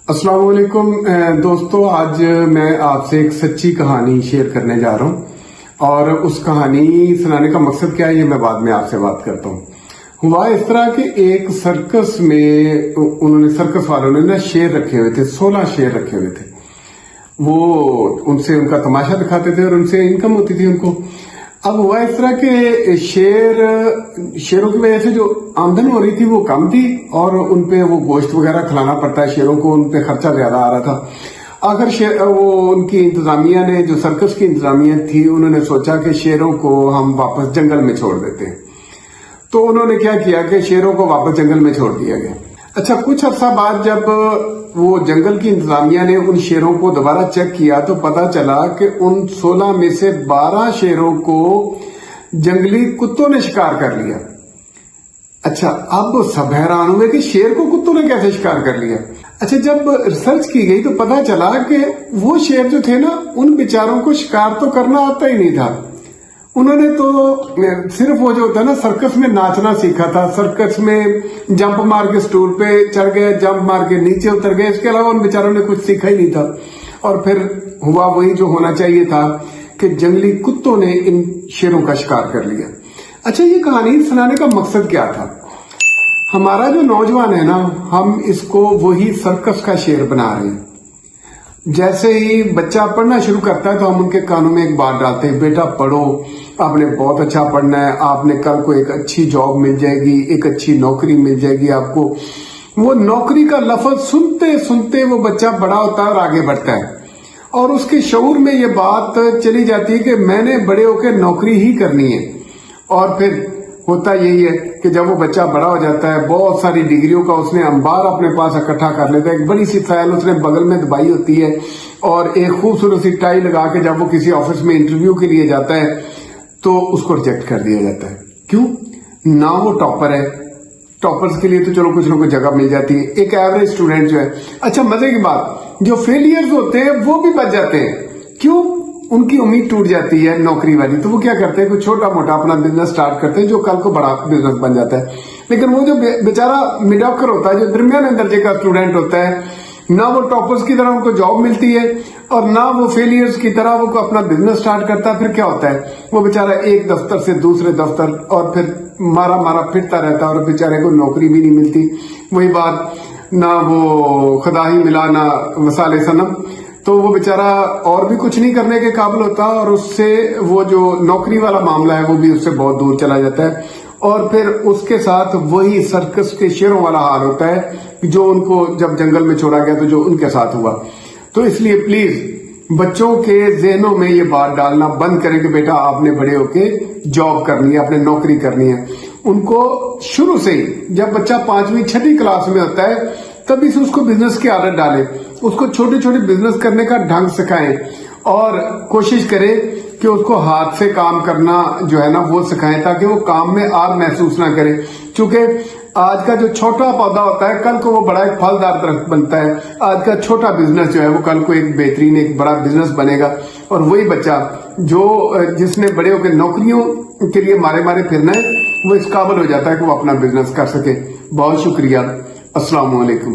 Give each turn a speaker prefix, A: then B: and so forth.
A: अस्सलाम वालेकुम दोस्तों, आज मैं आपसे एक सच्ची कहानी शेयर करने जा रहा हूँ और उस कहानी सुनाने का मकसद क्या है ये मैं बाद में आपसे बात करता हूँ। हुआ इस तरह कि एक सर्कस में उन्होंने सर्कस वालों ने ना शेर रखे हुए थे, 16 शेर रखे हुए थे। वो उनसे उनका तमाशा दिखाते थे और उनसे इनकम होती थी उनको। अब हुआ इस तरह के शेरों की वजह से जो आमदन हो रही थी वो कम थी और उनपे वो गोश्त वगैरह खिलाना पड़ता है शेरों को, उनपे खर्चा ज्यादा आ रहा था। आखिर वो उनकी इंतजामिया ने, जो सर्कस की इंतजामिया थी, उन्होंने सोचा कि शेरों को हम वापस जंगल में छोड़ देते हैं। तो उन्होंने क्या किया कि शेरों को वापस जंगल में छोड़ दिया गया। अच्छा, कुछ अर्सा बाद जब वो जंगल की इंतजामिया ने उन शेरों को दोबारा चेक किया तो पता चला कि उन 16 में से 12 शेरों को जंगली कुत्तों ने शिकार कर लिया। अच्छा, अब सब हैरान हुए कि शेर को कुत्तों ने कैसे शिकार कर लिया। अच्छा, जब रिसर्च की गई तो पता चला कि वो शेर जो थे ना, उन बेचारों को शिकार तो करना आता ही नहीं था। उन्होंने तो सिर्फ वो जो होता है ना, सर्कस में नाचना सीखा था। सर्कस में जंप मार के स्टूल पे चढ़ गए, जंप मार के नीचे उतर गए, इसके अलावा उन बेचारों ने कुछ सीखा ही नहीं था। और फिर हुआ वही जो होना चाहिए था कि जंगली कुत्तों ने इन शेरों का शिकार कर लिया। अच्छा, ये कहानी सुनाने का मकसद क्या था? हमारा जो नौजवान है ना, हम इसको वही सर्कस का शेर बना रहे हैं। जैसे ही बच्चा पढ़ना शुरू करता है तो हम उनके कानों में एक बात डालते हैं, बेटा पढ़ो, आपने बहुत अच्छा पढ़ना है, आपने कल को एक अच्छी जॉब मिल जाएगी, एक अच्छी नौकरी मिल जाएगी आपको। वो नौकरी का लफ्ज सुनते सुनते वो बच्चा बड़ा होता है और आगे बढ़ता है और उसके शऊर में ये बात चली जाती है कि मैंने बड़े होकर नौकरी ही करनी है। और फिर होता यही है कि जब वो बच्चा बड़ा हो जाता है, बहुत सारी डिग्रियों का उसने अंबार अपने पास इकट्ठा कर लेता है। एक बड़ी सी फाइल उसने बगल में दबाई होती है और एक खूबसूरत सी टाई लगा के जब वो किसी ऑफिस में इंटरव्यू के लिए जाता है तो उसको रिजेक्ट कर दिया जाता है। क्यों? ना वो टॉपर है। टॉपर्स के लिए तो चलो कुछ ना कुछ जगह मिल जाती है, एक एवरेज स्टूडेंट जो है। अच्छा, मजे की बात, जो फेलियर्स होते हैं वो भी बच जाते हैं। क्यों? उनकी उम्मीद टूट जाती है नौकरी वाली, तो वो क्या करते हैं, कुछ छोटा मोटा अपना बिजनेस स्टार्ट करते हैं जो कल को बड़ा बिजनेस बन जाता है। लेकिन वो जो बेचारा मिडियोकर होता है, जो दरमियाने दर्जे का स्टूडेंट होता है, ना वो टॉपर्स की तरह उनको जॉब मिलती है और ना वो फेलियर्स की तरह वो अपना बिजनेस स्टार्ट करता है। फिर क्या होता है, वो बेचारा एक दफ्तर से दूसरे दफ्तर और फिर मारा मारा फिरता रहता है और बेचारे को नौकरी भी नहीं मिलती। वही बात, ना वो खुदा ही मिला ना वसाले सनम, तो वो बेचारा और भी कुछ नहीं करने के काबिल होता और उससे वो जो नौकरी वाला मामला है वो भी उससे बहुत दूर चला जाता है। और फिर उसके साथ वही सर्कस के शेरों वाला हाल होता है जो उनको जब जंगल में छोड़ा गया तो जो उनके साथ हुआ। तो इसलिए प्लीज बच्चों के जहनों में ये बात डालना बंद करें कि बेटा आपने बड़े होके जॉब करनी है, आपने नौकरी करनी है। उनको शुरू से ही, जब बच्चा 5वीं 6वीं क्लास में होता है तभी से उसको बिजनेस की आदत डालें, उसको छोटे छोटे बिजनेस करने का ढंग सिखाएं और कोशिश करें कि उसको हाथ से काम करना जो है ना वो सिखाएं, ताकि वो काम में आग महसूस ना करे। क्योंकि आज का जो छोटा पौधा होता है कल को वो बड़ा एक फलदार दरख्त बनता है। आज का छोटा बिजनेस जो है वो कल को एक बेहतरीन एक बड़ा बिजनेस बनेगा। और वही बच्चा जो जिसने बड़े होकर नौकरियों के लिए मारे मारे फिरना है, वो इस काबिल हो जाता है कि वो अपना बिजनेस कर सके। बहुत शुक्रिया। अस्सलाम वालेकुम।